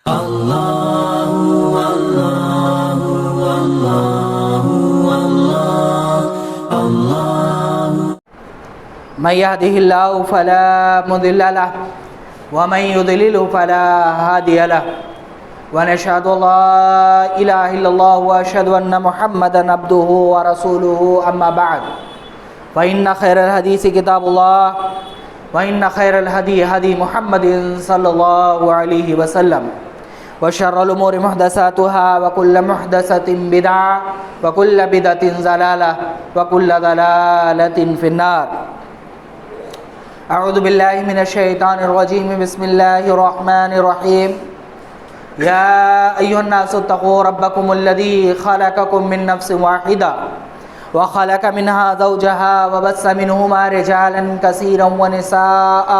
من يهده الله فلا مضل له ومن يضلل فلا هادي له ونشهد أن لا إله إلا الله وأشهد أن محمدا عبده ورسوله أما بعد فإن خير الحديث كتاب الله وإن خير الهدي هدي محمد صلى الله عليه وسلم وشر الأمور محدثاتها وكل محدثة بدعة وكل بدعة ضلالة وكل ضلالة في النار. اعوذ باللہ من الشیطان الرجیم بسم اللہ الرحمن الرحیم. یا ایھا الناس اتقوا ربکم الذی خلقکم من نفس واحدہ وخلق منها زوجها وبث منهما رجالا كثيرا ونساء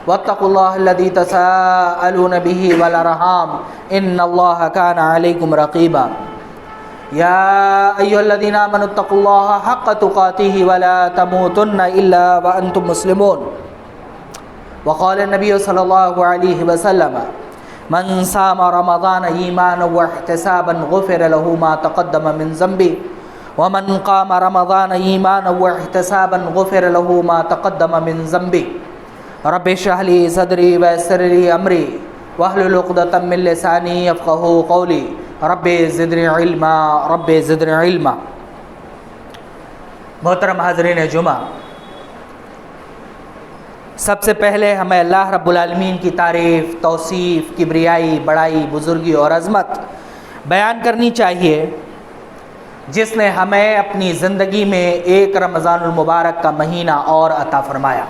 واتقوا الله الذي تساءلون به والارحام ان الله كان عليكم رقيبا. یا ایھا الذین آمنوا اتقوا الله حق تقاته ولا تموتن الا وانتم مسلمون. وقال النبی صلی اللہ علیہ وسلم من صام رمضان ایمانا واحتسابا غفر له ما تقدم من ذنبه ومن قام رمضان ایمانا واحتسابا غفر له ما تقدم من ذنبه. رب اشرح لي صدری ویسر لي امری واحلل عقدۃ من لسانی یفقهوا قولی رب زدنی علما رب زدنی علما. محترم حاضرین جمعہ، سب سے پہلے ہمیں اللہ رب العالمین کی تعریف، توصیف، کبریائی، بڑائی، بزرگی اور عظمت بیان کرنی چاہیے، جس نے ہمیں اپنی زندگی میں ایک رمضان المبارک کا مہینہ اور عطا فرمایا،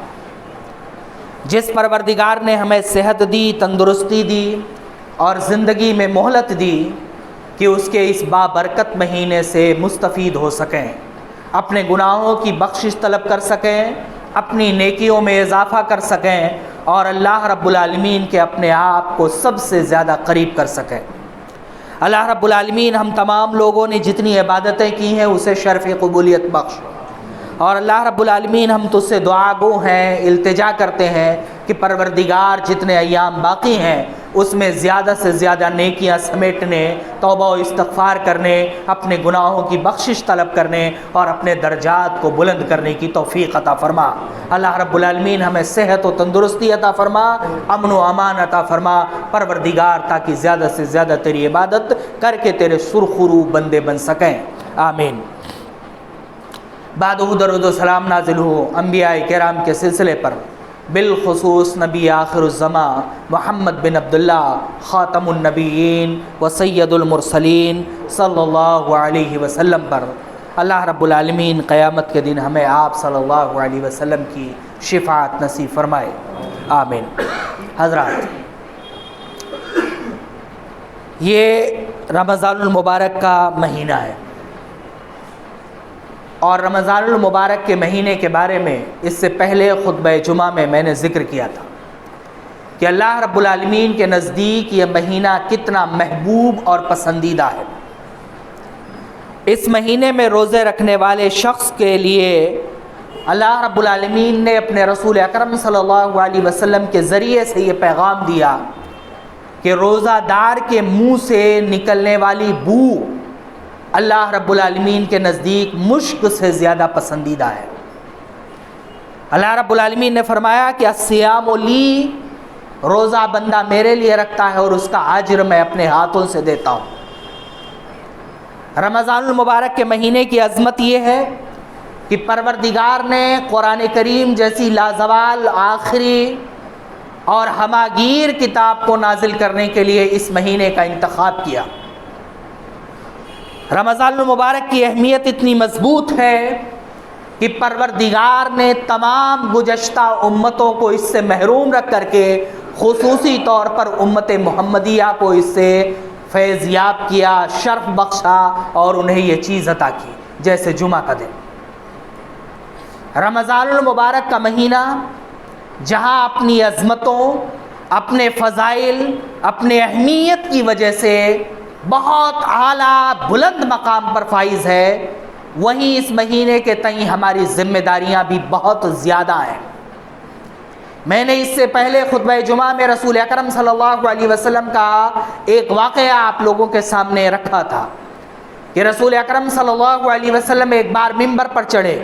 جس پروردگار نے ہمیں صحت دی، تندرستی دی اور زندگی میں مہلت دی کہ اس کے اس بابرکت مہینے سے مستفید ہو سکیں، اپنے گناہوں کی بخشش طلب کر سکیں، اپنی نیکیوں میں اضافہ کر سکیں اور اللہ رب العالمین کے اپنے آپ کو سب سے زیادہ قریب کر سکیں. اللہ رب العالمین ہم تمام لوگوں نے جتنی عبادتیں کی ہیں اسے شرف قبولیت بخش، اور اللہ رب العالمین ہم تجھ سے دعا گو ہیں، التجا کرتے ہیں کہ پروردگار جتنے ایام باقی ہیں اس میں زیادہ سے زیادہ نیکیاں سمیٹنے، توبہ و استغفار کرنے، اپنے گناہوں کی بخشش طلب کرنے اور اپنے درجات کو بلند کرنے کی توفیق عطا فرما. اللہ رب العالمین ہمیں صحت و تندرستی عطا فرما، امن و امان عطا فرما پروردگار، تاکہ زیادہ سے زیادہ تیری عبادت کر کے تیرے سرخرو بندے بن سکیں. آمین. بعد درود و سلام نازل ہو انبیاء کرام کے سلسلے پر، بالخصوص نبی آخر الزمان محمد بن عبداللہ خاتم النبیین و سید المرسلین صلی اللہ علیہ وسلم پر. اللہ رب العالمین قیامت کے دن ہمیں آپ صلی اللہ علیہ وسلم کی شفاعت نصیب فرمائے. آمین. حضرات، یہ رمضان المبارک کا مہینہ ہے، اور رمضان المبارک کے مہینے کے بارے میں اس سے پہلے خطبہ جمعہ میں میں نے ذکر کیا تھا کہ اللہ رب العالمین کے نزدیک یہ مہینہ کتنا محبوب اور پسندیدہ ہے. اس مہینے میں روزے رکھنے والے شخص کے لیے اللہ رب العالمین نے اپنے رسول اکرم صلی اللہ علیہ وسلم کے ذریعے سے یہ پیغام دیا کہ روزہ دار کے منہ سے نکلنے والی بو اللہ رب العالمین کے نزدیک مشک سے زیادہ پسندیدہ ہے. اللہ رب العالمین نے فرمایا کہ الصیام لی، روزہ بندہ میرے لیے رکھتا ہے اور اس کا اجر میں اپنے ہاتھوں سے دیتا ہوں. رمضان المبارک کے مہینے کی عظمت یہ ہے کہ پروردگار نے قرآن کریم جیسی لازوال، آخری اور ہماگیر کتاب کو نازل کرنے کے لیے اس مہینے کا انتخاب کیا. رمضان المبارک کی اہمیت اتنی مضبوط ہے کہ پروردگار نے تمام گزشتہ امتوں کو اس سے محروم رکھ کر کے خصوصی طور پر امت محمدیہ کو اس سے فیض یاب کیا، شرف بخشا اور انہیں یہ چیز عطا کی، جیسے جمعہ کا دن. رمضان المبارک کا مہینہ جہاں اپنی عظمتوں، اپنے فضائل، اپنے اہمیت کی وجہ سے بہت اعلیٰ بلند مقام پر فائز ہے، وہیں اس مہینے کے تئیں ہماری ذمہ داریاں بھی بہت زیادہ ہیں. میں نے اس سے پہلے خطبہ جمعہ میں رسول اکرم صلی اللہ علیہ وسلم کا ایک واقعہ آپ لوگوں کے سامنے رکھا تھا کہ رسول اکرم صلی اللہ علیہ وسلم ایک بار منبر پر چڑھے،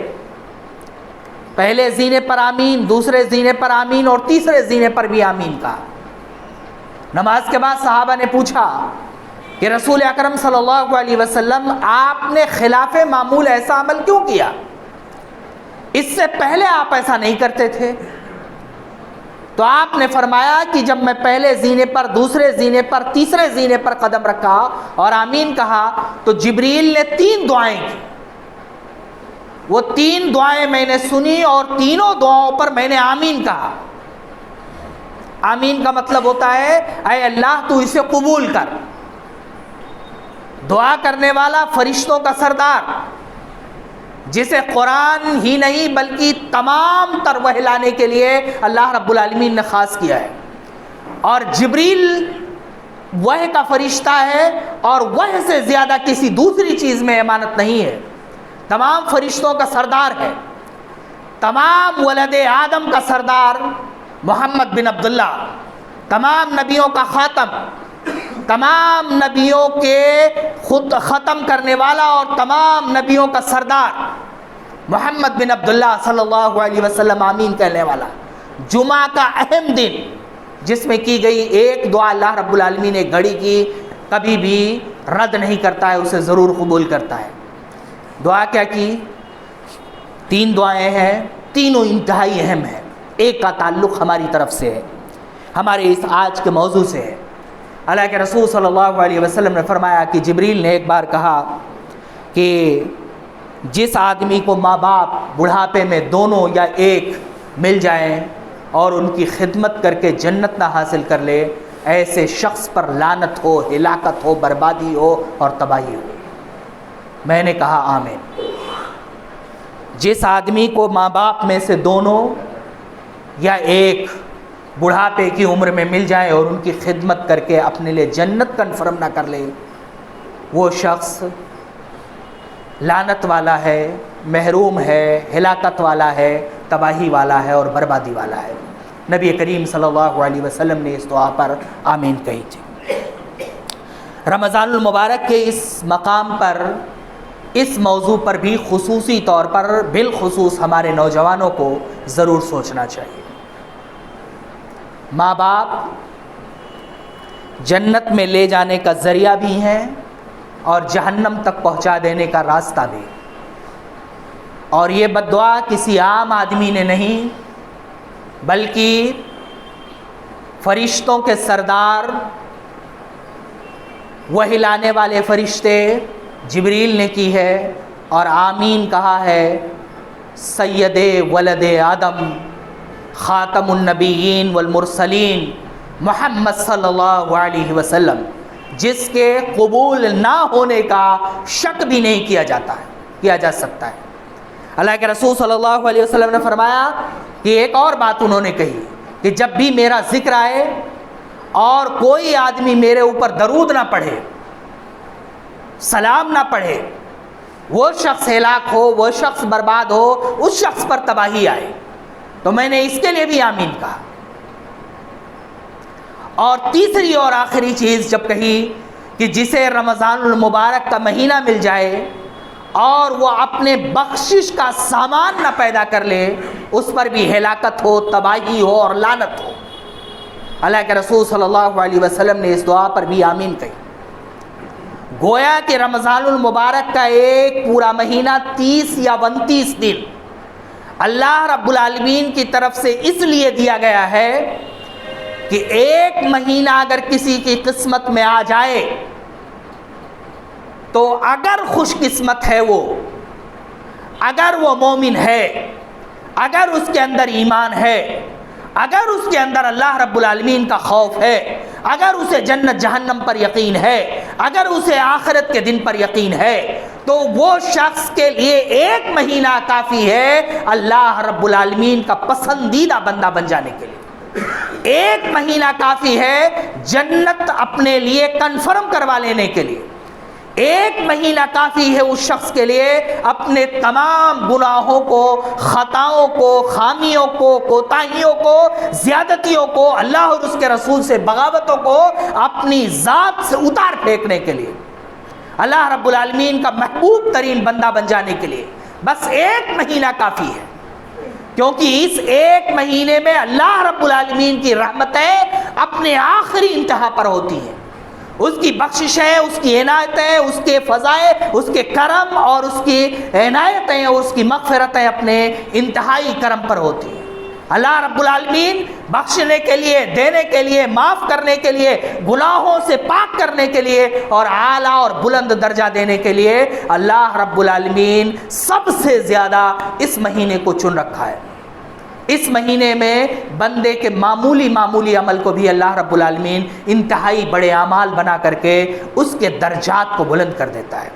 پہلے زینے پر آمین، دوسرے زینے پر آمین اور تیسرے زینے پر بھی آمین کہا۔ نماز کے بعد صحابہ نے پوچھا کہ رسول اکرم صلی اللہ علیہ وسلم آپ نے خلاف معمول ایسا عمل کیوں کیا؟ اس سے پہلے آپ ایسا نہیں کرتے تھے۔ تو آپ نے فرمایا کہ جب میں پہلے زینے پر، دوسرے زینے پر، تیسرے زینے پر قدم رکھا اور آمین کہا تو جبریل نے 3 دعائیں کی۔ وہ 3 دعائیں میں نے سنی اور تینوں دعاؤں پر میں نے آمین کہا۔ آمین کا مطلب ہوتا ہے اے اللہ تو اسے قبول کر۔ دعا کرنے والا فرشتوں کا سردار، جسے قرآن ہی نہیں بلکہ تمام تر وحی لانے کے لیے اللہ رب العالمین نے خاص کیا ہے، اور جبریل وحی کا فرشتہ ہے اور وحی سے زیادہ کسی دوسری چیز میں امانت نہیں ہے، تمام فرشتوں کا سردار ہے، تمام ولد آدم کا سردار محمد بن عبداللہ، تمام نبیوں کا خاتم، تمام نبیوں کے خود ختم کرنے والا اور تمام نبیوں کا سردار محمد بن عبداللہ صلی اللہ علیہ وسلم آمین کہنے والا، جمعہ کا اہم دن جس میں کی گئی ایک دعا اللہ رب العالمین نے گھڑی کی کبھی بھی رد نہیں کرتا ہے، اسے ضرور قبول کرتا ہے۔ دعا کیا کی؟ 3 دعائیں ہیں، تینوں انتہائی اہم ہیں۔ ایک کا تعلق ہماری طرف سے ہے، ہمارے اس آج کے موضوع سے ہے۔ اللہ کے رسول صلی اللہ علیہ وسلم نے فرمایا کہ جبریل نے ایک بار کہا کہ جس آدمی کو ماں باپ بڑھاپے میں دونوں یا ایک مل جائیں اور ان کی خدمت کر کے جنت نہ حاصل کر لے، ایسے شخص پر لعنت ہو، ہلاکت ہو، بربادی ہو اور تباہی ہو۔ میں نے کہا آمین۔ جس آدمی کو ماں باپ میں سے دونوں یا ایک بڑھاپے کی عمر میں مل جائے اور ان کی خدمت کر کے اپنے لیے جنت کنفرم نہ کر لے، وہ شخص لعنت والا ہے، محروم ہے، ہلاکت والا ہے، تباہی والا ہے اور بربادی والا ہے۔ نبی کریم صلی اللہ علیہ وسلم نے اس دعا پر آمین کہی تھی۔ رمضان المبارک کے اس مقام پر، اس موضوع پر بھی خصوصی طور پر بالخصوص ہمارے نوجوانوں کو ضرور سوچنا چاہیے۔ ماں باپ جنت میں لے جانے کا ذریعہ بھی ہیں اور جہنم تک پہنچا دینے کا راستہ بھی، اور یہ بد دعا کسی عام آدمی نے نہیں بلکہ فرشتوں کے سردار، وحی لانے والے فرشتے جبریل نے کی ہے، اور آمین کہا ہے سید ولد آدم خاتم النبیین والمرسلین محمد صلی اللہ علیہ وسلم، جس کے قبول نہ ہونے کا شک بھی نہیں کیا جا سکتا ہے۔ اللہ کے رسول صلی اللہ علیہ وسلم نے فرمایا کہ ایک اور بات انہوں نے کہی کہ جب بھی میرا ذکر آئے اور کوئی آدمی میرے اوپر درود نہ پڑھے، سلام نہ پڑھے، وہ شخص ہلاک ہو، وہ شخص برباد ہو، اس شخص پر تباہی آئے۔ تو میں نے اس کے لیے بھی آمین کہا۔ اور تیسری اور آخری چیز جب کہی کہ جسے رمضان المبارک کا مہینہ مل جائے اور وہ اپنے بخشش کا سامان نہ پیدا کر لے، اس پر بھی ہلاکت ہو، تباہی ہو اور لعنت ہو۔ اللہ کے رسول صلی اللہ علیہ وسلم نے اس دعا پر بھی آمین کہی۔ گویا کہ رمضان المبارک کا ایک پورا مہینہ 30 یا 29 دن اللہ رب العالمین کی طرف سے اس لیے دیا گیا ہے کہ ایک مہینہ اگر کسی کی قسمت میں آ جائے تو اگر خوش قسمت ہے وہ، اگر وہ مومن ہے، اگر اس کے اندر ایمان ہے، اگر اس کے اندر اللہ رب العالمین کا خوف ہے، اگر اسے جنت جہنم پر یقین ہے، اگر اسے آخرت کے دن پر یقین ہے، تو وہ شخص کے لیے ایک مہینہ کافی ہے اللہ رب العالمین کا پسندیدہ بندہ بن جانے کے لیے۔ ایک مہینہ کافی ہے جنت اپنے لیے کنفرم کروا لینے کے لیے۔ ایک مہینہ کافی ہے اس شخص کے لیے اپنے تمام گناہوں کو، خطاؤں کو، خامیوں کو، کوتاہیوں کو، زیادتیوں کو، اللہ اور اس کے رسول سے بغاوتوں کو اپنی ذات سے اتار پھینکنے کے لیے، اللہ رب العالمین کا محبوب ترین بندہ بن جانے کے لیے بس ایک مہینہ کافی ہے، کیونکہ اس ایک مہینے میں اللہ رب العالمین کی رحمتیں اپنے آخری انتہا پر ہوتی ہیں، اس کی بخششیں، اس کی عنایتیں، اس کے فضائل، اس کے کرم اور اس کی عنایتیں اور اس کی مغفرتیں اپنے انتہائی کرم پر ہوتی ہیں۔ اللہ رب العالمین بخشنے کے لیے، دینے کے لیے، معاف کرنے کے لیے، گناہوں سے پاک کرنے کے لیے اور اعلیٰ اور بلند درجہ دینے کے لیے اللہ رب العالمین سب سے زیادہ اس مہینے کو چن رکھا ہے۔ اس مہینے میں بندے کے معمولی عمل کو بھی اللہ رب العالمین انتہائی بڑے اعمال بنا کر کے اس کے درجات کو بلند کر دیتا ہے۔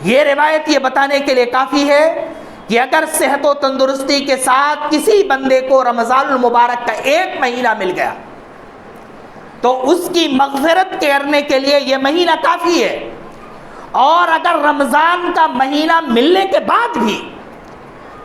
یہ روایت یہ بتانے کے لیے کافی ہے کہ اگر صحت و تندرستی کے ساتھ کسی بندے کو رمضان المبارک کا ایک مہینہ مل گیا تو اس کی مغفرت کرنے کے لیے یہ مہینہ کافی ہے، اور اگر رمضان کا مہینہ ملنے کے بعد بھی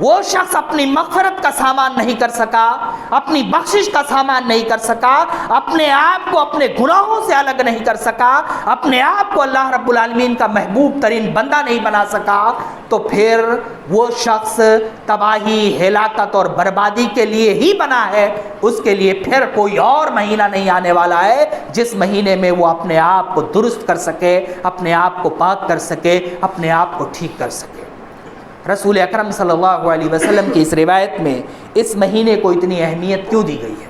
وہ شخص اپنی مغفرت کا سامان نہیں کر سکا، اپنی بخشش کا سامان نہیں کر سکا، اپنے آپ کو اپنے گناہوں سے الگ نہیں کر سکا، اپنے آپ کو اللہ رب العالمین کا محبوب ترین بندہ نہیں بنا سکا، تو پھر وہ شخص تباہی، ہلاکت اور بربادی کے لیے ہی بنا ہے، اس کے لیے پھر کوئی اور مہینہ نہیں آنے والا ہے جس مہینے میں وہ اپنے آپ کو درست کر سکے، اپنے آپ کو پاک کر سکے، اپنے آپ کو ٹھیک کر سکے۔ رسول اکرم صلی اللہ علیہ وسلم کی اس روایت میں اس مہینے کو اتنی اہمیت کیوں دی گئی ہے؟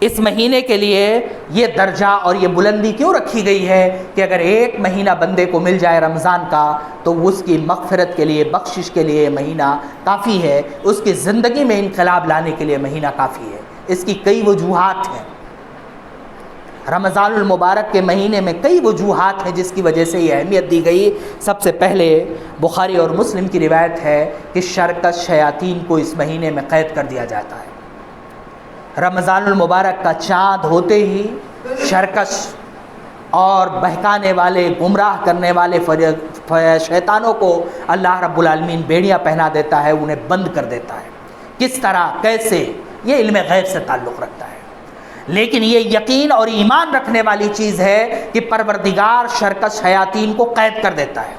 اس مہینے کے لیے یہ درجہ اور یہ بلندی کیوں رکھی گئی ہے کہ اگر ایک مہینہ بندے کو مل جائے رمضان کا تو اس کی مغفرت کے لیے، بخشش کے لیے مہینہ کافی ہے، اس کی زندگی میں انقلاب لانے کے لیے مہینہ کافی ہے۔ اس کی کئی وجوہات ہیں، رمضان المبارک کے مہینے میں کئی وجوہات ہیں جس کی وجہ سے یہ اہمیت دی گئی۔ سب سے پہلے بخاری اور مسلم کی روایت ہے کہ شرکش شیاطین کو اس مہینے میں قید کر دیا جاتا ہے۔ رمضان المبارک کا چاند ہوتے ہی شرکش اور بہکانے والے، گمراہ کرنے والے شیطانوں کو اللہ رب العالمین بیڑیاں پہنا دیتا ہے، انہیں بند کر دیتا ہے۔ کس طرح، کیسے، یہ علم غیب سے تعلق رکھتا ہے، لیکن یہ یقین اور ایمان رکھنے والی چیز ہے کہ پروردگار شرکش شیاطین کو قید کر دیتا ہے۔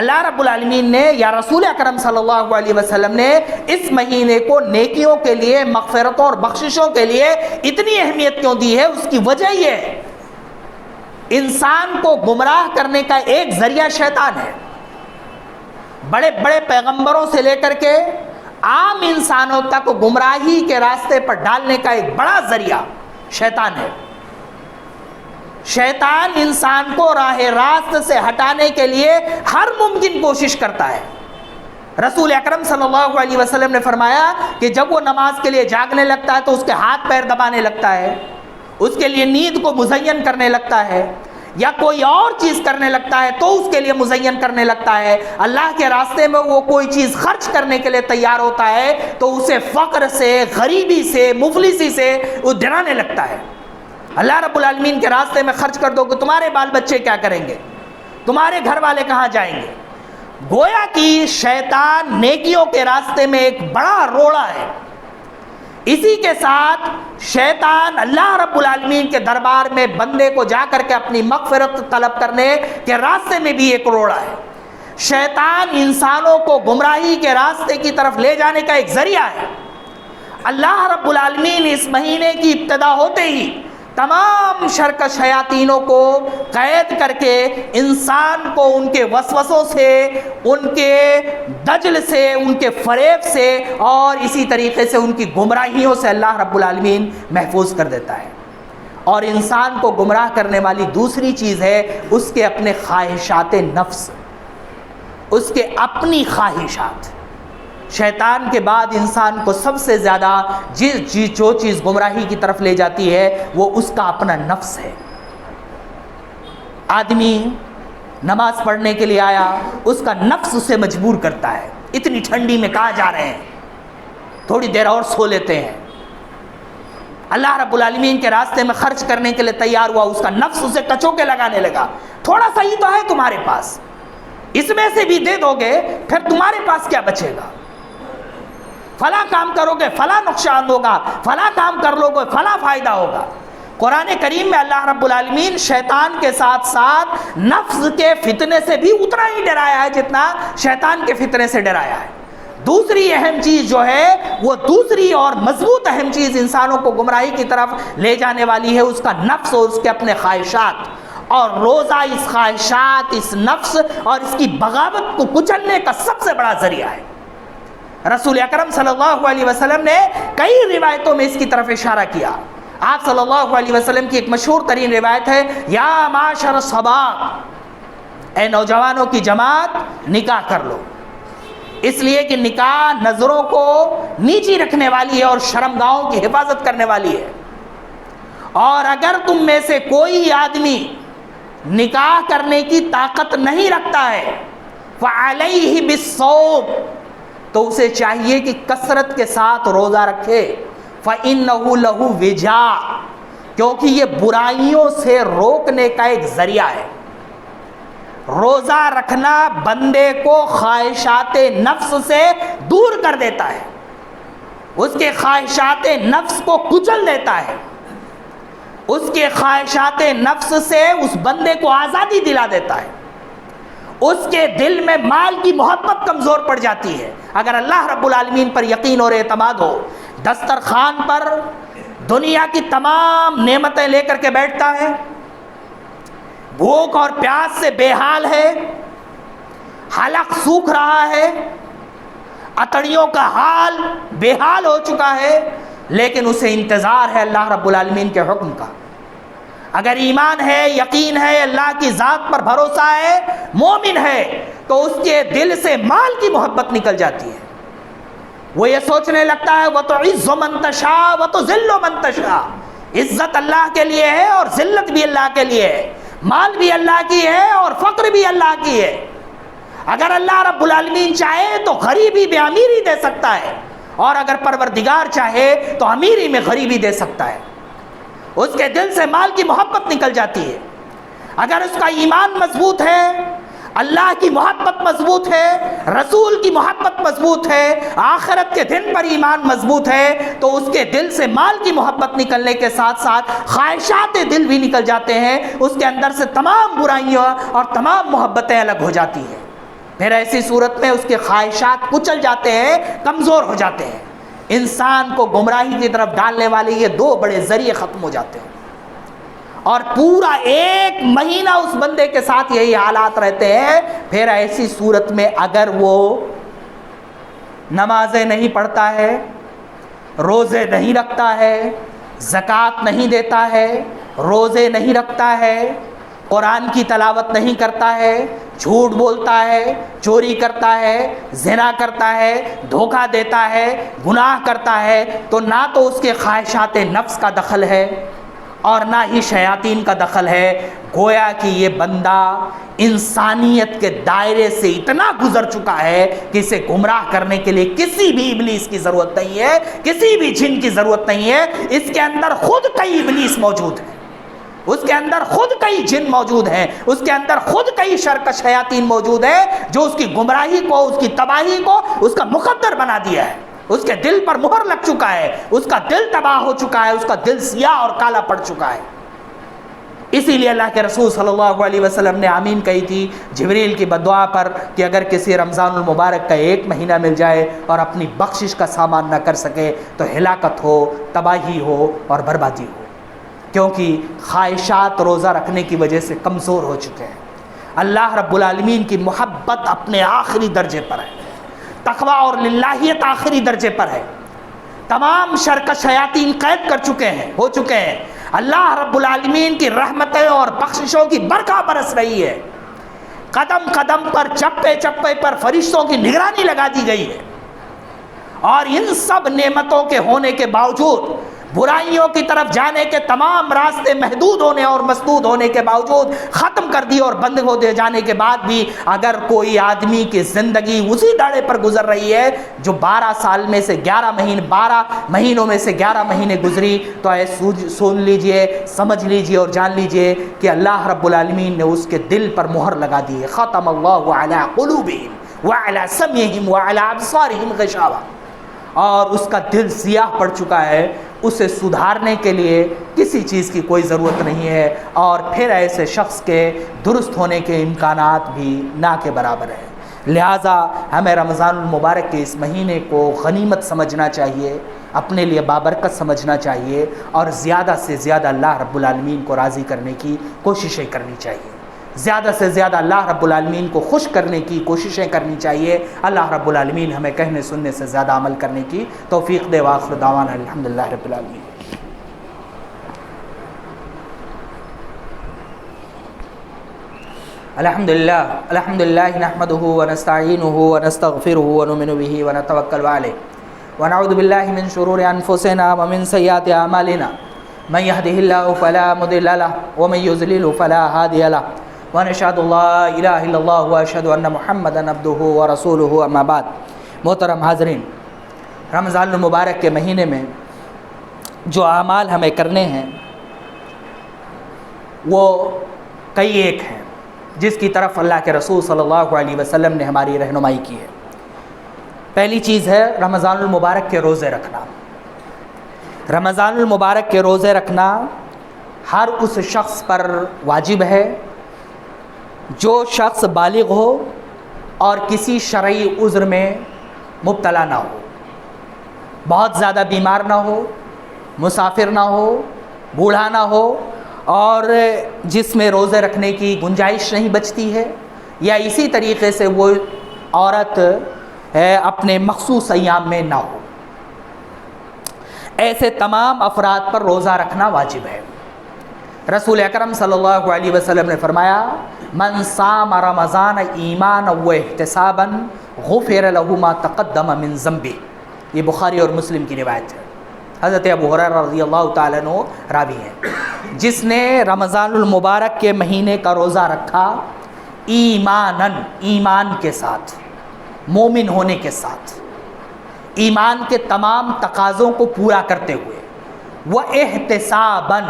اللہ رب العالمین نے یا رسول اکرم صلی اللہ علیہ وسلم نے اس مہینے کو نیکیوں کے لیے، مغفرتوں اور بخششوں کے لیے اتنی اہمیت کیوں دی ہے؟ اس کی وجہ یہ ہے، انسان کو گمراہ کرنے کا ایک ذریعہ شیطان ہے۔ بڑے بڑے پیغمبروں سے لے کر کے عام انسانوں تک گمراہی کے راستے پر ڈالنے کا ایک بڑا ذریعہ شیطان ہے۔ شیطان انسان کو راہ راست سے ہٹانے کے لیے ہر ممکن کوشش کرتا ہے۔ رسول اکرم صلی اللہ علیہ وسلم نے فرمایا کہ جب وہ نماز کے لیے جاگنے لگتا ہے تو اس کے ہاتھ پیر دبانے لگتا ہے، اس کے لیے نیند کو مزین کرنے لگتا ہے، یا کوئی اور چیز کرنے لگتا ہے تو اس کے لیے مزین کرنے لگتا ہے۔ اللہ کے راستے میں وہ کوئی چیز خرچ کرنے کے لیے تیار ہوتا ہے تو اسے فقر سے، غریبی سے، مفلسی سے وہ ڈرانے لگتا ہے۔ اللہ رب العالمین کے راستے میں خرچ کر دو کہ تمہارے بال بچے کیا کریں گے، تمہارے گھر والے کہاں جائیں گے۔ گویا کہ شیطان نیکیوں کے راستے میں ایک بڑا روڑا ہے۔ اسی کے ساتھ شیطان اللہ رب العالمین کے دربار میں بندے کو جا کر کے اپنی مغفرت طلب کرنے کے راستے میں بھی ایک روڑا ہے۔ شیطان انسانوں کو گمراہی کے راستے کی طرف لے جانے کا ایک ذریعہ ہے۔ اللہ رب العالمین اس مہینے کی ابتدا ہوتے ہی تمام شرکش شیاطینوں کو قید کر کے انسان کو ان کے وسوسوں سے، ان کے دجل سے، ان کے فریب سے اور اسی طریقے سے ان کی گمراہیوں سے اللہ رب العالمین محفوظ کر دیتا ہے۔ اور انسان کو گمراہ کرنے والی دوسری چیز ہے اس کے اپنے خواہشات نفس، اس کے اپنی خواہشات۔ شیطان کے بعد انسان کو سب سے زیادہ جو چیز گمراہی کی طرف لے جاتی ہے وہ اس کا اپنا نفس ہے۔ آدمی نماز پڑھنے کے لیے آیا، اس کا نفس اسے مجبور کرتا ہے، اتنی ٹھنڈی میں کہاں جا رہے ہیں، تھوڑی دیر اور سو لیتے ہیں۔ اللہ رب العالمین کے راستے میں خرچ کرنے کے لیے تیار ہوا، اس کا نفس اسے کچوکے لگانے لگا، تھوڑا سا ہی تو ہے تمہارے پاس، اس میں سے بھی دے دو گے پھر تمہارے پاس کیا بچے گا؟ فلاں کام کرو گے فلاں نقصان ہوگا، فلاں کام کر لو گے فلاں فائدہ ہوگا۔ قرآن کریم میں اللہ رب العالمین شیطان کے ساتھ ساتھ نفس کے فتنے سے بھی اتنا ہی ڈرایا ہے جتنا شیطان کے فتنے سے ڈرایا ہے۔ دوسری اہم چیز جو ہے وہ دوسری اور مضبوط اہم چیز انسانوں کو گمراہی کی طرف لے جانے والی ہے، اس کا نفس اور اس کے اپنے خواہشات، اور روزہ اس خواہشات، اس نفس اور اس کی بغاوت کو کچلنے کا سب سے بڑا ذریعہ ہے۔ رسول اکرم صلی اللہ علیہ وسلم نے کئی روایتوں میں اس کی طرف اشارہ کیا۔ آپ صلی اللہ علیہ وسلم کی ایک مشہور ترین روایت ہے، یا معاشر الشباب، اے نوجوانوں کی جماعت نکاح کر لو، اس لیے کہ نکاح نظروں کو نیچی رکھنے والی ہے اور شرمگاہوں کی حفاظت کرنے والی ہے، اور اگر تم میں سے کوئی آدمی نکاح کرنے کی طاقت نہیں رکھتا ہے فعلیہ بالصوم، تو اسے چاہیے کہ کثرت کے ساتھ روزہ رکھے، فإنہ لہ وجاء، کیونکہ یہ برائیوں سے روکنے کا ایک ذریعہ ہے۔ روزہ رکھنا بندے کو خواہشات نفس سے دور کر دیتا ہے، اس کے خواہشات نفس کو کچل دیتا ہے، اس کے خواہشات نفس سے اس بندے کو آزادی دلا دیتا ہے، اس کے دل میں مال کی محبت کمزور پڑ جاتی ہے۔ اگر اللہ رب العالمین پر یقین اور اعتماد ہو، دسترخوان پر دنیا کی تمام نعمتیں لے کر کے بیٹھتا ہے، بھوک اور پیاس سے بے حال ہے، حلق سوکھ رہا ہے، اتڑیوں کا حال بے حال ہو چکا ہے، لیکن اسے انتظار ہے اللہ رب العالمین کے حکم کا۔ اگر ایمان ہے، یقین ہے، اللہ کی ذات پر بھروسہ ہے، مومن ہے، تو اس کے دل سے مال کی محبت نکل جاتی ہے۔ وہ یہ سوچنے لگتا ہے وَتُعِزُّ مَن تَشَاءُ وَتُذِلُّ مَن تَشَاءُ، عزت اللہ کے لیے ہے اور ذلت بھی اللہ کے لیے ہے، مال بھی اللہ کی ہے اور فقر بھی اللہ کی ہے۔ اگر اللہ رب العالمین چاہے تو غریبی میں امیری دے سکتا ہے، اور اگر پروردگار چاہے تو امیری میں غریبی دے سکتا ہے۔ اس کے دل سے مال کی محبت نکل جاتی ہے۔ اگر اس کا ایمان مضبوط ہے، اللہ کی محبت مضبوط ہے، رسول کی محبت مضبوط ہے، آخرت کے دن پر ایمان مضبوط ہے، تو اس کے دل سے مال کی محبت نکلنے کے ساتھ ساتھ خواہشات دل بھی نکل جاتے ہیں، اس کے اندر سے تمام برائیاں اور تمام محبتیں الگ ہو جاتی ہیں۔ پھر ایسی صورت میں اس کے خواہشات کچل جاتے ہیں، کمزور ہو جاتے ہیں، انسان کو گمراہی کی طرف ڈالنے والے یہ دو بڑے ذریعے ختم ہو جاتے ہیں، اور پورا ایک مہینہ اس بندے کے ساتھ یہی حالات رہتے ہیں۔ پھر ایسی صورت میں اگر وہ نمازیں نہیں پڑھتا ہے، روزے نہیں رکھتا ہے، زکوٰۃ نہیں دیتا ہے، روزے نہیں رکھتا ہے، قرآن کی تلاوت نہیں کرتا ہے، جھوٹ بولتا ہے، چوری کرتا ہے، زنا کرتا ہے، دھوکہ دیتا ہے، گناہ کرتا ہے، تو نہ تو اس کے خواہشات نفس کا دخل ہے اور نہ ہی شیاطین کا دخل ہے۔ گویا کہ یہ بندہ انسانیت کے دائرے سے اتنا گزر چکا ہے کہ اسے گمراہ کرنے کے لیے کسی بھی ابلیس کی ضرورت نہیں ہے، کسی بھی جن کی ضرورت نہیں ہے۔ اس کے اندر خود کئی ابلیس موجود ہیں، اس کے اندر خود کئی جن موجود ہیں، اس کے اندر خود کئی شر شیاطین موجود ہیں، جو اس کی گمراہی کو، اس کی تباہی کو اس کا مقدر بنا دیا ہے۔ اس کے دل پر مہر لگ چکا ہے، اس کا دل تباہ ہو چکا ہے، اس کا دل سیاہ اور کالا پڑ چکا ہے۔ اسی لیے اللہ کے رسول صلی اللہ علیہ وسلم نے آمین کہی تھی جبریل کی بدعا پر کہ اگر کسی رمضان المبارک کا ایک مہینہ مل جائے اور اپنی بخشش کا سامان نہ کر سکے تو ہلاکت ہو، تباہی ہو اور بربادی ہو، کیونکہ خواہشات روزہ رکھنے کی وجہ سے کمزور ہو چکے ہیں۔ اللہ رب العالمین کی محبت اپنے آخری درجے پر ہے، تقویٰ اور للہیت آخری درجے پر ہے، تمام شر شیاطین قید کر چکے ہیں، ہو چکے ہیں، اللہ رب العالمین کی رحمتیں اور بخششوں کی برکھا برس رہی ہے، قدم قدم پر، چپے چپے پر فرشتوں کی نگرانی لگا دی گئی ہے، اور ان سب نعمتوں کے ہونے کے باوجود برائیوں کی طرف جانے کے تمام راستے محدود ہونے اور مسدود ہونے کے باوجود ختم کر دیے اور بند ہو دے جانے کے بعد بھی اگر کوئی آدمی کی زندگی اسی داڑے پر گزر رہی ہے جو 12 سال میں سے 12 مہینوں میں سے 11 مہینے گزری، تو سن لیجئے، سمجھ لیجئے اور جان لیجئے کہ اللہ رب العالمین نے اس کے دل پر مہر لگا دی ہے۔ ختم اللہ علی قلوبہم وعلی سمعہم وعلی ابصارہم غشاوہ، اور اس کا دل سیاہ پڑ چکا ہے، اسے سدھارنے کے لیے کسی چیز کی کوئی ضرورت نہیں ہے، اور پھر ایسے شخص کے درست ہونے کے امکانات بھی نہ کے برابر ہیں۔ لہٰذا ہمیں رمضان المبارک کے اس مہینے کو غنیمت سمجھنا چاہیے، اپنے لیے بابرکت سمجھنا چاہیے، اور زیادہ سے زیادہ اللہ رب العالمین کو راضی کرنے کی کوششیں کرنی چاہیے، زیادہ سے زیادہ اللہ رب العالمین کو خوش کرنے کی کوششیں کرنی چاہیے۔ اللہ رب العالمین ہمیں کہنے سننے سے زیادہ عمل کرنے کی توفیق دے۔ وآخر دعوانا الحمدللہ رب العالمین۔ الحمدللہ نحمده ونستعینه ونستغفره ونؤمن به ونتوکل علیہ ونعوذ باللہ من شرور انفسنا ومن سیئات اعمالنا من يهده الله فلا مضل له ومن يضلل فلا هادي له ونشهد ان لا الہ الا اللہ واشهد ان محمدا عبدہ ورسولہ، اما بعد۔ محترم حاضرین، رمضان المبارک کے مہینے میں جو اعمال ہمیں کرنے ہیں وہ کئی ایک ہیں جس کی طرف اللہ کے رسول صلی اللہ علیہ وسلم نے ہماری رہنمائی کی ہے۔ پہلی چیز ہے رمضان المبارک کے روزے رکھنا۔ رمضان المبارک کے روزے رکھنا ہر اس شخص پر واجب ہے جو شخص بالغ ہو اور کسی شرعی عذر میں مبتلا نہ ہو، بہت زیادہ بیمار نہ ہو، مسافر نہ ہو، بوڑھا نہ ہو، اور جس میں روزے رکھنے کی گنجائش نہیں بچتی ہے، یا اسی طریقے سے وہ عورت اپنے مخصوص ایام میں نہ ہو، ایسے تمام افراد پر روزہ رکھنا واجب ہے۔ رسول اکرم صلی اللہ علیہ وسلم نے فرمایا، من صام رمضان ایمانا و احتسابا غفر له ما تقدم من ذنبہ، یہ بخاری اور مسلم کی روایت ہے۔ حضرت ابو ہریرہ رضی اللہ تعالیٰ عنہ راوی ہیں۔ جس نے رمضان المبارک کے مہینے کا روزہ رکھا ایماناً، ایمان کے ساتھ، مومن ہونے کے ساتھ، ایمان کے تمام تقاضوں کو پورا کرتے ہوئے، وہ احتساباً،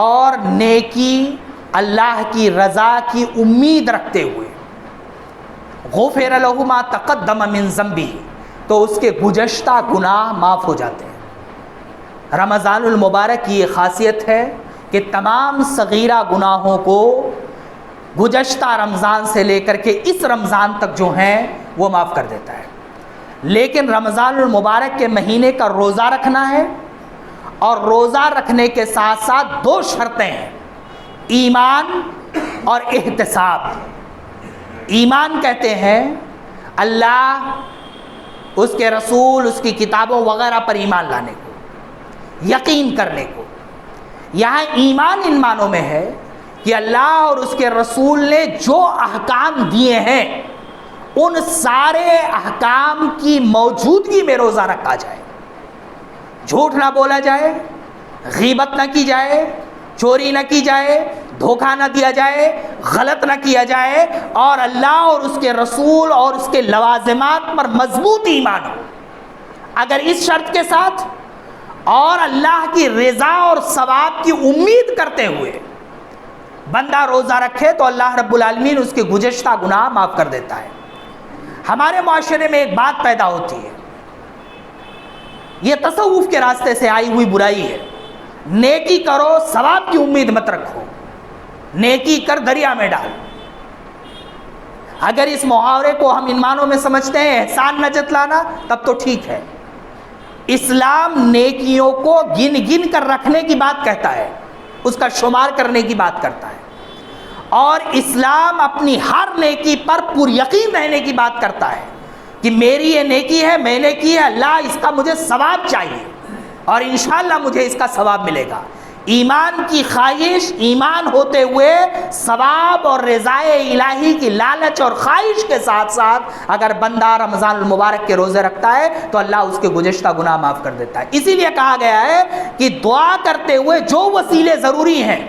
اور نیکی اللہ کی رضا کی امید رکھتے ہوئے، غفر له ما تقدم من ذنبہ، تو اس کے گزشتہ گناہ معاف ہو جاتے ہیں۔ رمضان المبارک کی یہ خاصیت ہے کہ تمام صغیرہ گناہوں کو گزشتہ رمضان سے لے کر کے اس رمضان تک جو ہیں وہ معاف کر دیتا ہے۔ لیکن رمضان المبارک کے مہینے کا روزہ رکھنا ہے، اور روزہ رکھنے کے ساتھ ساتھ 2 شرطیں ہیں، ایمان اور احتساب۔ ایمان کہتے ہیں اللہ، اس کے رسول، اس کی کتابوں وغیرہ پر ایمان لانے کو، یقین کرنے کو۔ یہاں ایمان ان معنوں میں ہے کہ اللہ اور اس کے رسول نے جو احکام دیے ہیں ان سارے احکام کی موجودگی میں روزہ رکھا جائے، جھوٹ نہ بولا جائے، غیبت نہ کی جائے، چوری نہ کی جائے، دھوکہ نہ دیا جائے، غلط نہ کیا جائے، اور اللہ اور اس کے رسول اور اس کے لوازمات پر مضبوط ایمان ہو۔ اگر اس شرط کے ساتھ اور اللہ کی رضا اور ثواب کی امید کرتے ہوئے بندہ روزہ رکھے تو اللہ رب العالمین اس کے گزشتہ گناہ معاف کر دیتا ہے۔ ہمارے معاشرے میں ایک بات پیدا ہوتی ہے، یہ تصوف کے راستے سے آئی ہوئی برائی ہے، نیکی کرو ثواب کی امید مت رکھو، نیکی کر دریا میں ڈال۔ اگر اس محاورے کو ہم ان معنوں میں سمجھتے ہیں احسان نہ جتلانا، تب تو ٹھیک ہے۔ اسلام نیکیوں کو گن گن کر رکھنے کی بات کہتا ہے، اس کا شمار کرنے کی بات کرتا ہے، اور اسلام اپنی ہر نیکی پر پر یقین رہنے کی بات کرتا ہے کہ میری یہ نیکی ہے، میں نے کی ہے، اللہ اس کا مجھے ثواب چاہیے اور انشاءاللہ مجھے اس کا ثواب ملے گا۔ ایمان کی خواہش، ایمان ہوتے ہوئے ثواب اور رضائے الہی کی لالچ اور خواہش کے ساتھ ساتھ اگر بندہ رمضان المبارک کے روزے رکھتا ہے تو اللہ اس کے گزشتہ گناہ معاف کر دیتا ہے۔ اسی لیے کہا گیا ہے کہ دعا کرتے ہوئے جو وسیلے ضروری ہیں،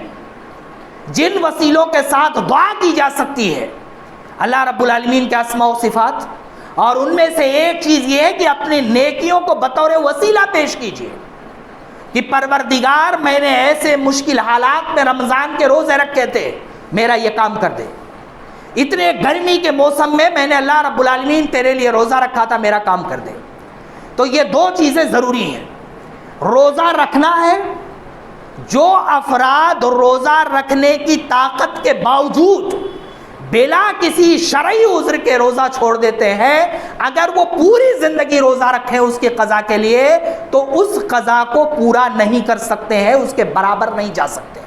جن وسیلوں کے ساتھ دعا کی جا سکتی ہے اللہ رب العالمین کے اسماء و صفات، اور ان میں سے ایک چیز یہ ہے کہ اپنے نیکیوں کو بطور وسیلہ پیش کیجیے کہ پروردگار میں نے ایسے مشکل حالات میں رمضان کے روزے رکھے تھے، میرا یہ کام کر دے۔ اتنے گرمی کے موسم میں نے اللہ رب العالمین تیرے لیے روزہ رکھا تھا، میرا کام کر دے۔ تو یہ دو چیزیں ضروری ہیں۔ روزہ رکھنا ہے، جو افراد روزہ رکھنے کی طاقت کے باوجود بلا کسی شرعی عذر کے روزہ چھوڑ دیتے ہیں، اگر وہ پوری زندگی روزہ رکھیں اس کی قضا کے لیے تو اس قضا کو پورا نہیں کر سکتے ہیں، اس کے برابر نہیں جا سکتے۔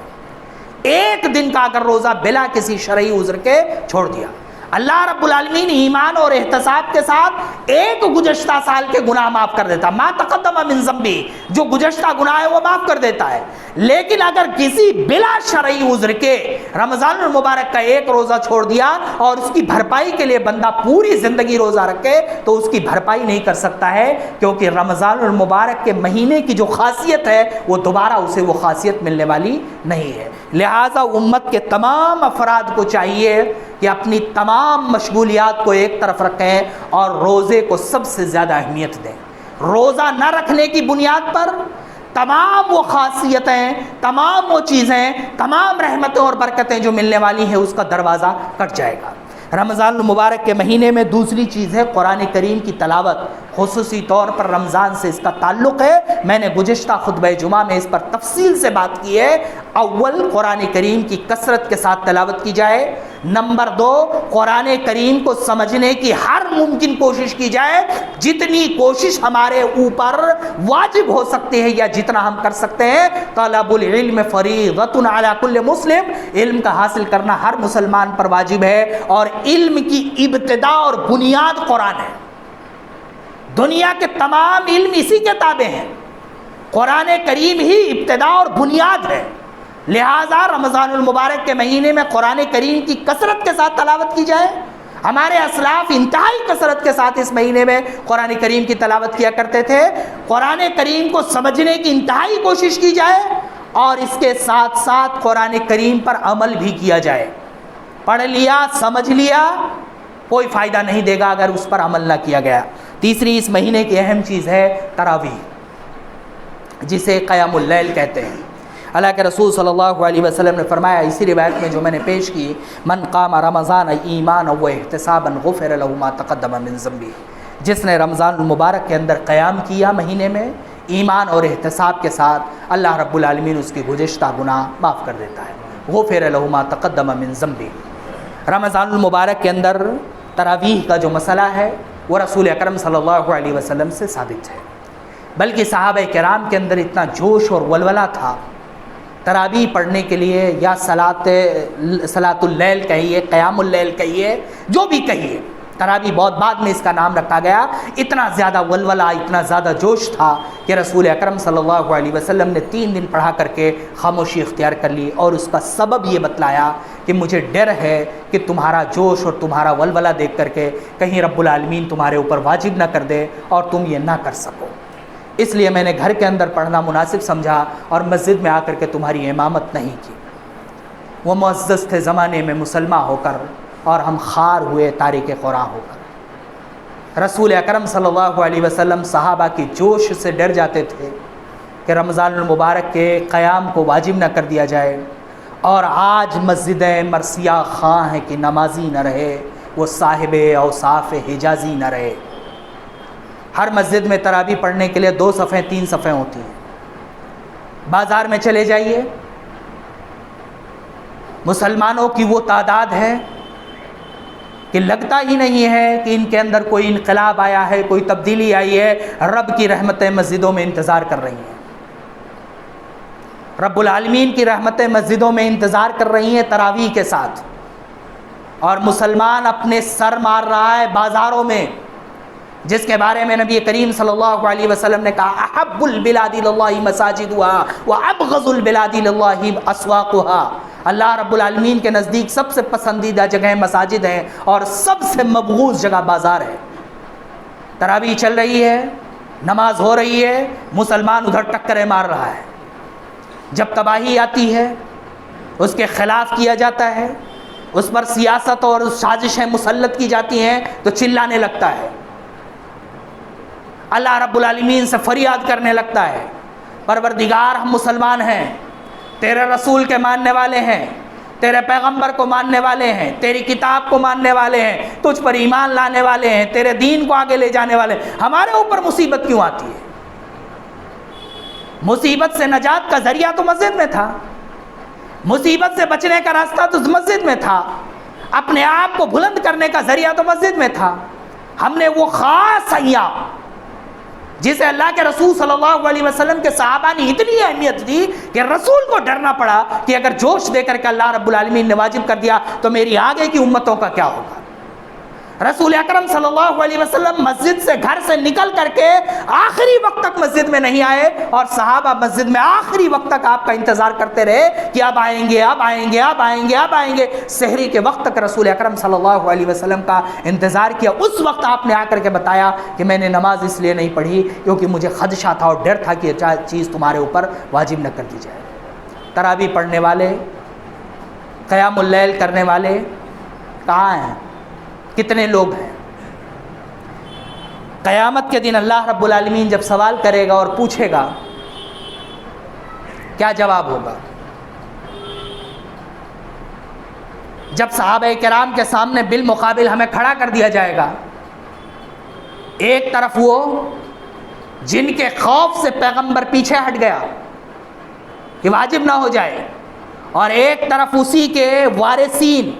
ایک دن کا اگر روزہ بلا کسی شرعی عذر کے چھوڑ دیا، اللہ رب العالمین ایمان اور احتساب کے ساتھ ایک گزشتہ سال کے گناہ معاف کر دیتا، ما تقدم من ذنبی، جو گزشتہ گناہ ہے وہ معاف کر دیتا ہے۔ لیکن اگر کسی بلا شرعی عذر کے رمضان المبارک کا ایک روزہ چھوڑ دیا اور اس کی بھرپائی کے لیے بندہ پوری زندگی روزہ رکھے تو اس کی بھرپائی نہیں کر سکتا ہے، کیونکہ رمضان المبارک کے مہینے کی جو خاصیت ہے وہ دوبارہ اسے وہ خاصیت ملنے والی نہیں ہے۔ لہٰذا امت کے تمام افراد کو چاہیے کہ اپنی تمام مشغولیات کو ایک طرف رکھیں اور روزے کو سب سے زیادہ اہمیت دیں۔ روزہ نہ رکھنے کی بنیاد پر تمام وہ خاصیتیں، تمام وہ چیزیں، تمام رحمتیں اور برکتیں جو ملنے والی ہیں اس کا دروازہ کٹ جائے گا۔ رمضان المبارک کے مہینے میں دوسری چیز ہے قرآن کریم کی تلاوت، خصوصی طور پر رمضان سے اس کا تعلق ہے۔ میں نے گزشتہ خطبہ جمعہ میں اس پر تفصیل سے بات کی ہے۔ اول، قرآن کریم کی کثرت کے ساتھ تلاوت کی جائے۔ نمبر دو، قرآن کریم کو سمجھنے کی ہر ممکن کوشش کی جائے۔ جتنی کوشش ہمارے اوپر واجب ہو سکتی ہے یا جتنا ہم کر سکتے ہیں، طلب العلم فریضۃ علی کل مسلم، علم کا حاصل کرنا ہر مسلمان پر واجب ہے، اور علم کی ابتدا اور بنیاد قرآن ہے۔ دنیا کے تمام علم اسی کے تابع ہیں، قرآن کریم ہی ابتدا اور بنیاد ہے۔ لہٰذا رمضان المبارک کے مہینے میں قرآن کریم کی کثرت کے ساتھ تلاوت کی جائے۔ ہمارے اسلاف انتہائی کثرت کے ساتھ اس مہینے میں قرآن کریم کی تلاوت کیا کرتے تھے۔ قرآن کریم کو سمجھنے کی انتہائی کوشش کی جائے اور اس کے ساتھ ساتھ قرآن کریم پر عمل بھی کیا جائے۔ پڑھ لیا، سمجھ لیا، کوئی فائدہ نہیں دے گا اگر اس پر عمل نہ کیا گیا۔ تیسری اس مہینے کی اہم چیز ہے تراویح، جسے قیام اللیل کہتے ہیں۔ اللہ کے رسول صلی اللہ علیہ وسلم نے فرمایا اسی روایت میں جو میں نے پیش کی، من قام رمضان ایمانا و احتسابا غفر له ما تقدم من ذنبہ، جس نے رمضان المبارک کے اندر قیام کیا مہینے میں ایمان اور احتساب کے ساتھ، اللہ رب العالمین اس کی گزشتہ گناہ معاف کر دیتا ہے۔ غفر له ما تقدم من ذنبہ۔ رمضان المبارک کے اندر تراویح کا جو مسئلہ ہے وہ رسول اکرم صلی اللہ علیہ وسلم سے ثابت ہے، بلکہ صحابہ کرام کے اندر اتنا جوش اور ولولہ تھا تراویح پڑھنے کے لیے، یا صلاۃ اللیل کہیے، قیام اللیل کہیے، جو بھی کہیے، تراویح بہت بعد میں اس کا نام رکھا گیا۔ اتنا زیادہ ولولہ، اتنا زیادہ جوش تھا کہ رسول اکرم صلی اللہ علیہ وسلم نے 3 دن پڑھا کر کے خاموشی اختیار کر لی، اور اس کا سبب یہ بتلایا کہ مجھے ڈر ہے کہ تمہارا جوش اور تمہارا ولولہ دیکھ کر کے کہیں رب العالمین تمہارے اوپر واجب نہ کر دے اور تم یہ نہ کر سکو، اس لیے میں نے گھر کے اندر پڑھنا مناسب سمجھا اور مسجد میں آ کر کے تمہاری امامت نہیں کی۔ وہ معزز تھے زمانے میں مسلمان ہو کر، اور ہم خار ہوئے تارک قرآن ہو کر۔ رسول اکرم صلی اللہ علیہ وسلم صحابہ کی جوش سے ڈر جاتے تھے کہ رمضان المبارک کے قیام کو واجب نہ کر دیا جائے، اور آج مسجدیں مرثیہ خواہ ہیں کہ نمازی نہ رہے، وہ صاحب اوصاف حجازی نہ رہے۔ ہر مسجد میں تراویح پڑھنے کے لیے 2 صفیں 3 صفیں ہوتی ہیں۔ بازار میں چلے جائیے، مسلمانوں کی وہ تعداد ہے کہ لگتا ہی نہیں ہے کہ ان کے اندر کوئی انقلاب آیا ہے، کوئی تبدیلی آئی ہے۔ رب کی رحمتیں مسجدوں میں انتظار کر رہی ہیں، رب العالمین کی رحمتیں مسجدوں میں انتظار کر رہی ہیں تراویح کے ساتھ، اور مسلمان اپنے سر مار رہا ہے بازاروں میں جس کے بارے میں نبی کریم صلی اللہ علیہ وسلم نے کہا احب البلاد اللہ مساجدها وابغض البلاد اللہ اسواقها، اللہ رب العالمین کے نزدیک سب سے پسندیدہ جگہیں مساجد ہیں اور سب سے مبغوض جگہ بازار ہے۔ تراویح چل رہی ہے، نماز ہو رہی ہے، مسلمان ادھر ٹکریں مار رہا ہے۔ جب تباہی آتی ہے اس کے خلاف کیا جاتا ہے، اس پر سیاست اور سازشیں مسلط کی جاتی ہیں تو چلانے لگتا ہے، اللہ رب العالمین سے فریاد کرنے لگتا ہے، پروردگار ہم مسلمان ہیں، تیرے رسول کے ماننے والے ہیں، تیرے پیغمبر کو ماننے والے ہیں، تیری کتاب کو ماننے والے ہیں، تجھ پر ایمان لانے والے ہیں، تیرے دین کو آگے لے جانے والے ہیں، ہمارے اوپر مصیبت کیوں آتی ہے؟ مصیبت سے نجات کا ذریعہ تو مسجد میں تھا، مصیبت سے بچنے کا راستہ تو مسجد میں تھا، اپنے آپ کو بلند کرنے کا ذریعہ تو مسجد میں تھا۔ ہم نے وہ خاص ایام جسے اللہ کے رسول صلی اللہ علیہ وسلم کے صحابہ نے اتنی اہمیت دی کہ رسول کو ڈرنا پڑا کہ اگر جوش دے کر کے اللہ رب العالمین نے واجب کر دیا تو میری آگے کی امتوں کا کیا ہوگا۔ رسول اکرم صلی اللہ علیہ وسلم مسجد سے گھر سے نکل کر کے آخری وقت تک مسجد میں نہیں آئے اور صحابہ مسجد میں آخری وقت تک آپ کا انتظار کرتے رہے کہ اب آئیں گے، اب آئیں گے، اب آئیں گے، اب آئیں گے۔ سحری کے وقت تک رسول اکرم صلی اللہ علیہ وسلم کا انتظار کیا۔ اس وقت آپ نے آ کر کے بتایا کہ میں نے نماز اس لیے نہیں پڑھی کیونکہ مجھے خدشہ تھا اور ڈر تھا کہ یہ چیز تمہارے اوپر واجب نہ کر دی جائے۔ تراویح پڑھنے والے، قیام اللیل کرنے والے کہاں ہیں؟ کتنے لوگ ہیں؟ قیامت کے دن اللہ رب العالمین جب سوال کرے گا اور پوچھے گا کیا جواب ہوگا؟ جب صحابہ کرام کے سامنے بالمقابل ہمیں کھڑا کر دیا جائے گا، ایک طرف وہ جن کے خوف سے پیغمبر پیچھے ہٹ گیا کہ واجب نہ ہو جائے، اور ایک طرف اسی کے وارثین،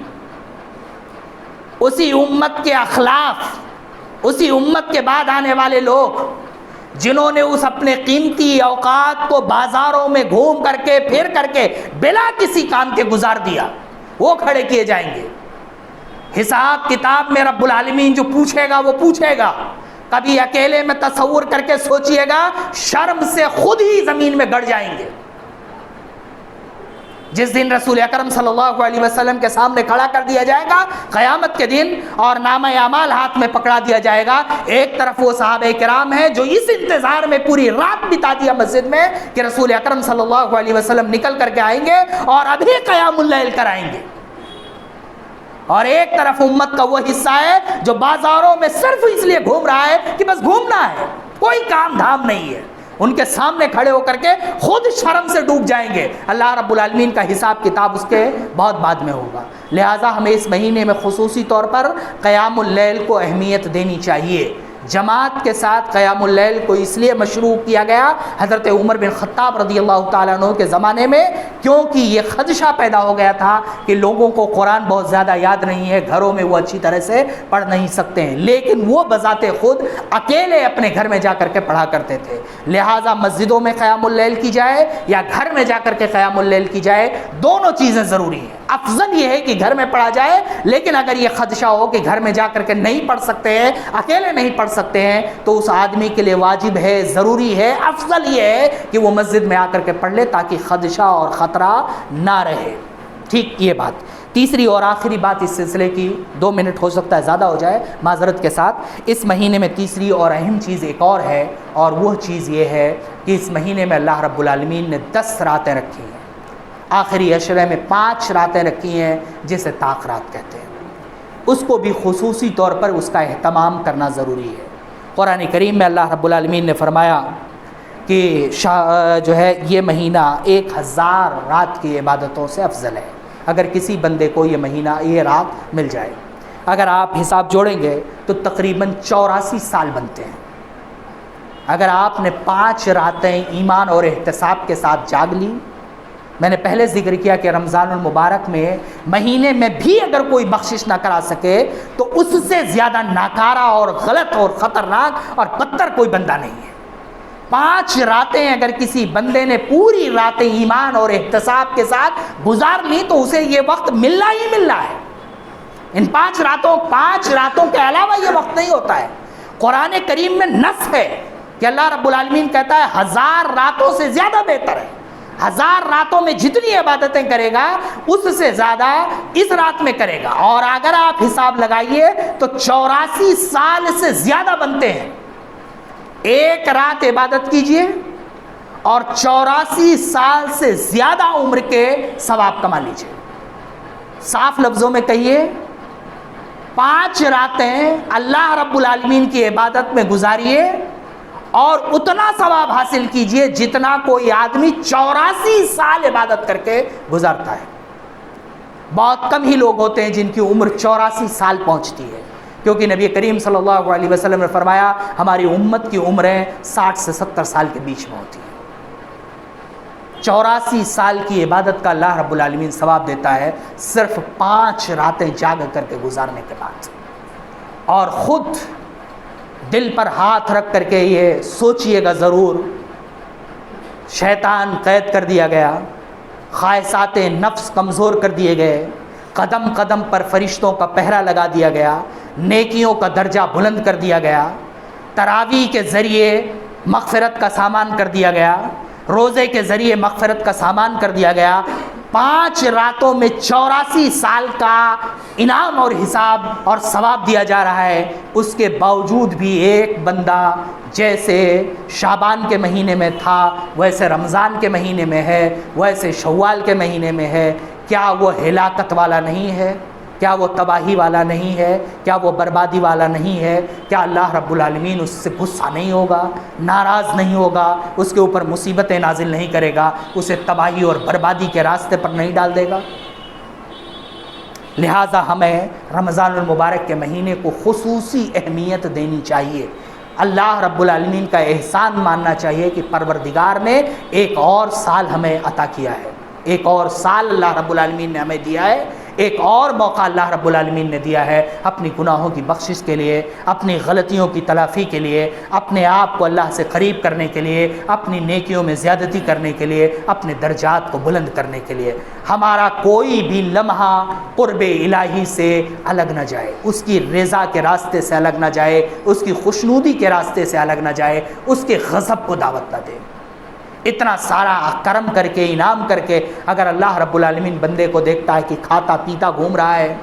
اسی امت کے اخلاف، اسی امت کے بعد آنے والے لوگ جنہوں نے اس اپنے قیمتی اوقات کو بازاروں میں گھوم کر کے پھر کر کے بلا کسی کام کے گزار دیا، وہ کھڑے کیے جائیں گے۔ حساب کتاب میں رب العالمین جو پوچھے گا وہ پوچھے گا۔ کبھی اکیلے میں تصور کر کے سوچئے گا، شرم سے خود ہی زمین میں گڑ جائیں گے۔ جس دن رسول اکرم صلی اللہ علیہ وسلم کے سامنے کھڑا کر دیا جائے گا قیامت کے دن، اور نامہ اعمال ہاتھ میں پکڑا دیا جائے گا، ایک طرف وہ صحابہ کرام ہیں جو اس انتظار میں پوری رات بتا دیا مسجد میں کہ رسول اکرم صلی اللہ علیہ وسلم نکل کر کے آئیں گے اور ابھی قیام اللیل کرائیں گے، اور ایک طرف امت کا وہ حصہ ہے جو بازاروں میں صرف اس لیے گھوم رہا ہے کہ بس گھومنا ہے، کوئی کام دھام نہیں ہے۔ ان کے سامنے کھڑے ہو کر کے خود شرم سے ڈوب جائیں گے۔ اللہ رب العالمین کا حساب کتاب اس کے بہت بعد میں ہوگا۔ لہٰذا ہمیں اس مہینے میں خصوصی طور پر قیام اللیل کو اہمیت دینی چاہیے۔ جماعت کے ساتھ قیام اللیل کو اس لیے مشروع کیا گیا حضرت عمر بن خطاب رضی اللہ تعالیٰ عنہ کے زمانے میں، کیونکہ یہ خدشہ پیدا ہو گیا تھا کہ لوگوں کو قرآن بہت زیادہ یاد نہیں ہے، گھروں میں وہ اچھی طرح سے پڑھ نہیں سکتے ہیں، لیکن وہ بذات خود اکیلے اپنے گھر میں جا کر کے پڑھا کرتے تھے۔ لہٰذا مسجدوں میں قیام اللیل کی جائے یا گھر میں جا کر کے قیام اللیل کی جائے، دونوں چیزیں ضروری ہیں۔ افضل یہ ہے کہ گھر میں پڑھا جائے، لیکن اگر یہ خدشہ ہو کہ گھر میں جا کر کے نہیں پڑھ سکتے ہیں، اکیلے نہیں پڑھ سکتے ہیں، تو اس آدمی کے لیے واجب ہے، ضروری ہے، افضل یہ ہے کہ وہ مسجد میں آ کر کے پڑھ لے تاکہ خدشہ اور خطرہ نہ رہے۔ ٹھیک، یہ بات۔ تیسری اور آخری بات اس سلسلے کی، 2 منٹ ہو سکتا ہے زیادہ ہو جائے معذرت کے ساتھ، اس مہینے میں تیسری اور اہم چیز ایک اور ہے، اور وہ چیز یہ ہے کہ اس مہینے میں اللہ رب العالمین نے 10 راتیں رکھی ہیں، آخری عشرے میں 5 راتیں رکھی ہیں جسے طاق رات کہتے ہیں، اس کو بھی خصوصی طور پر اس کا اہتمام کرنا ضروری ہے۔ قرآن کریم میں اللہ رب العالمین نے فرمایا کہ جو ہے یہ مہینہ 1000 رات کی عبادتوں سے افضل ہے۔ اگر کسی بندے کو یہ مہینہ، یہ رات مل جائے، اگر آپ حساب جوڑیں گے تو تقریباً 84 سال بنتے ہیں۔ اگر آپ نے 5 راتیں ایمان اور احتساب کے ساتھ جاگ لی، میں نے پہلے ذکر کیا کہ رمضان المبارک میں مہینے میں بھی اگر کوئی بخشش نہ کرا سکے تو اس سے زیادہ ناکارہ اور غلط اور خطرناک اور بدتر کوئی بندہ نہیں ہے۔ 5 راتیں اگر کسی بندے نے پوری راتیں ایمان اور احتساب کے ساتھ گزار لی تو اسے یہ وقت ملنا ہی ملنا ہے۔ ان 5 راتوں کے علاوہ یہ وقت نہیں ہوتا ہے۔ قرآن کریم میں نص ہے کہ اللہ رب العالمین کہتا ہے 1000 راتوں سے زیادہ بہتر ہے، 1000 راتوں میں جتنی عبادتیں کرے گا اس سے زیادہ اس رات میں کرے گا، اور اگر آپ حساب لگائیے تو 84 سال سے زیادہ بنتے ہیں۔ ایک رات عبادت کیجئے اور 84 سال سے زیادہ عمر کے ثواب کما لیجئے۔ صاف لفظوں میں کہیے 5 راتیں اللہ رب العالمین کی عبادت میں گزاریے اور اتنا ثواب حاصل کیجئے جتنا کوئی آدمی 84 سال عبادت کر کے گزارتا ہے۔ بہت کم ہی لوگ ہوتے ہیں جن کی عمر 84 سال پہنچتی ہے، کیونکہ نبی کریم صلی اللہ علیہ وسلم نے فرمایا ہماری امت کی عمریں 60 سے 70 سال کے بیچ میں ہوتی ہیں۔ 84 سال کی عبادت کا اللہ رب العالمین ثواب دیتا ہے صرف 5 راتیں جاگ کر کے گزارنے کے بعد۔ اور خود دل پر ہاتھ رکھ کر کے یہ سوچئے گا ضرور، شیطان قید کر دیا گیا، خواہشات نفس کمزور کر دیے گئے، قدم قدم پر فرشتوں کا پہرا لگا دیا گیا، نیکیوں کا درجہ بلند کر دیا گیا، تراویح کے ذریعے مغفرت کا سامان کر دیا گیا، روزے کے ذریعے مغفرت کا سامان کر دیا گیا۔ 5 راتوں میں 84 سال کا انعام اور حساب اور ثواب دیا جا رہا ہے، اس کے باوجود بھی ایک بندہ جیسے شعبان کے مہینے میں تھا ویسے رمضان کے مہینے میں ہے، ویسے شوال کے مہینے میں ہے، کیا وہ ہلاکت والا نہیں ہے؟ کیا وہ تباہی والا نہیں ہے؟ کیا وہ بربادی والا نہیں ہے؟ کیا اللہ رب العالمین اس سے غصہ نہیں ہوگا، ناراض نہیں ہوگا، اس کے اوپر مصیبتیں نازل نہیں کرے گا، اسے تباہی اور بربادی کے راستے پر نہیں ڈال دے گا؟ لہٰذا ہمیں رمضان المبارک کے مہینے کو خصوصی اہمیت دینی چاہیے۔ اللہ رب العالمین کا احسان ماننا چاہیے کہ پروردگار نے ایک اور سال ہمیں عطا کیا ہے، ایک اور سال اللہ رب العالمین نے ہمیں دیا ہے، ایک اور موقع اللہ رب العالمین نے دیا ہے اپنی گناہوں کی بخشش کے لیے، اپنی غلطیوں کی تلافی کے لیے، اپنے آپ کو اللہ سے قریب کرنے کے لیے، اپنی نیکیوں میں زیادتی کرنے کے لیے، اپنے درجات کو بلند کرنے کے لیے۔ ہمارا کوئی بھی لمحہ قرب الہی سے الگ نہ جائے، اس کی رضا کے راستے سے الگ نہ جائے، اس کی خوشنودی کے راستے سے الگ نہ جائے، اس کے غضب کو دعوت نہ دے۔ اتنا سارا کرم کر کے، انعام کر کے، اگر اللہ رب العالمین بندے کو دیکھتا ہے کہ کھاتا پیتا گھوم رہا ہے،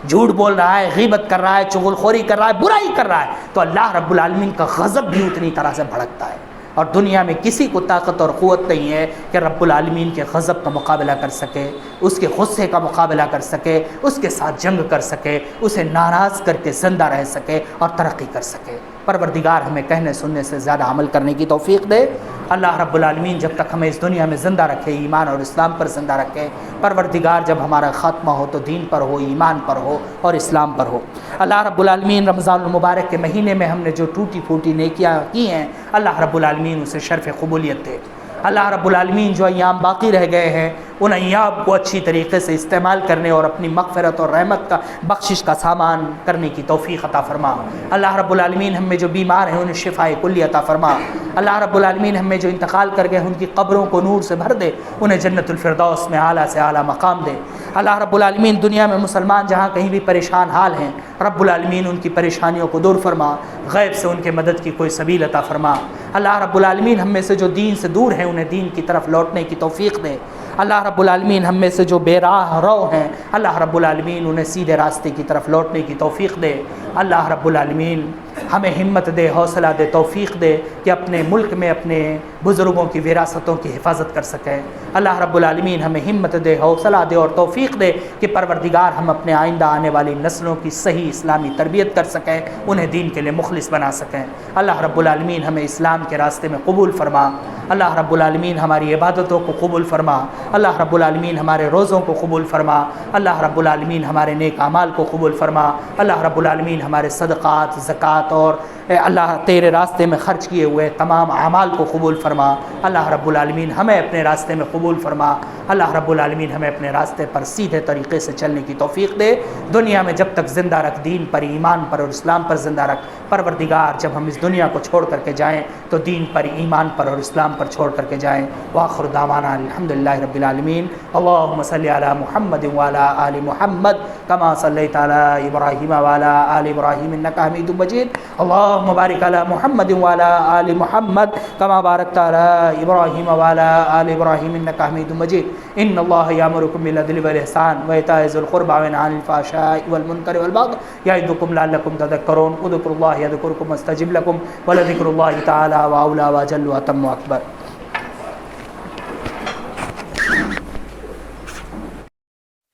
جھوٹ بول رہا ہے، غیبت کر رہا ہے، چغل خوری کر رہا ہے، برائی کر رہا ہے، تو اللہ رب العالمین کا غضب بھی اتنی طرح سے بھڑکتا ہے۔ اور دنیا میں کسی کو طاقت اور قوت نہیں ہے کہ رب العالمین کے غضب کا مقابلہ کر سکے، اس کے غصے کا مقابلہ کر سکے، اس کے ساتھ جنگ کر سکے، اسے ناراض کر کے زندہ رہ سکے اور ترقی کر سکے۔ پروردگار ہمیں کہنے سننے سے زیادہ عمل کرنے کی توفیق دے۔ اللہ رب العالمین جب تک ہمیں اس دنیا میں زندہ رکھے، ایمان اور اسلام پر زندہ رکھے۔ پروردگار جب ہمارا خاتمہ ہو تو دین پر ہو، ایمان پر ہو اور اسلام پر ہو۔ اللہ رب العالمین رمضان المبارک کے مہینے میں ہم نے جو ٹوٹی پھوٹی نیکیاں کی ہیں، اللہ رب العالمین اسے شرف قبولیت دے۔ اللہ رب العالمین جو ایام باقی رہ گئے ہیں ان ایام کو اچھی طریقے سے استعمال کرنے اور اپنی مغفرت اور رحمت کا بخشش کا سامان کرنے کی توفیق عطا فرما۔ اللہ رب العالمین ہم میں جو بیمار ہیں انہیں شفاء کلی عطا فرما۔ اللہ رب العالمین ہم میں جو انتقال کر گئے ان کی قبروں کو نور سے بھر دے، انہیں جنت الفردوس میں اعلیٰ سے اعلیٰ مقام دے۔ اللہ رب العالمین دنیا میں مسلمان جہاں کہیں بھی پریشان حال ہیں، رب العالمین ان کی پریشانیوں کو دور فرما، غیب سے ان کے مدد کی کوئی سبیل عطا فرما۔ اللہ رب العالمین ہم میں سے جو دین سے دور ہیں انہیں دین کی طرف لوٹنے کی توفیق دے۔ اللہ رب العالمین ہم میں سے جو بے راہ رو ہیں، اللہ رب العالمین انہیں سیدھے راستے کی طرف لوٹنے کی توفیق دے۔ اللہ رب العالمین ہمیں ہمت دے، حوصلہ دے، توفیق دے کہ اپنے ملک میں اپنے بزرگوں کی وراثتوں کی حفاظت کر سکیں۔ اللہ رب العالمین ہمیں ہمت دے، حوصلہ دے اور توفیق دے کہ پروردگار ہم اپنے آئندہ آنے والی نسلوں کی صحیح اسلامی تربیت کر سکیں، انہیں دین کے لیے مخلص بنا سکیں۔ اللہ رب العالمین ہمیں اسلام کے راستے میں قبول فرما۔ اللہ رب العالمین ہماری عبادتوں کو قبول فرما۔ اللہ رب العالمین ہمارے روزوں کو قبول فرما۔ اللہ رب العالمین ہمارے نیک اعمال کو قبول فرما۔ اللہ رب العالمین ہمارے صدقات، زکوٰۃ اور اللہ تیرے راستے میں خرچ کیے ہوئے تمام اعمال کو قبول فرما۔ اللہ رب العالمین ہمیں اپنے راستے میں قبول فرما۔ اللہ رب العالمین ہمیں اپنے راستے پر سیدھے طریقے سے چلنے کی توفیق دے۔ دنیا میں جب تک زندہ رکھ، دین پر، ایمان پر اور اسلام پر زندہ رکھ۔ پروردگار جب ہم اس دنیا کو چھوڑ کر کے جائیں تو دین پر، ایمان پر اور اسلام پر چھوڑ کر کے جائیں۔ وآخر دعوانا الحمدللہ رب العالمین۔ اللہم صلی علی محمد وعلی وعلى آل محمد كما صليت على إبراهيم وعلى آل إبراهيم إنك حميد مجيد اللهم بارك على محمد وعلى آل محمد كما باركت على إبراهيم وعلى آل إبراهيم إنك حميد مجيد إن الله يأمركم بالعدل والإحسان وإيتاء ذي القربى وينهى عن الفحشاء والمنكر والبغي يعظكم لعلكم تذكرون اذكروا الله يذكركم واستجب لكم ولذكر الله تعالى وأولى وأجل وأتم وأكبر.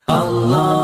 Allah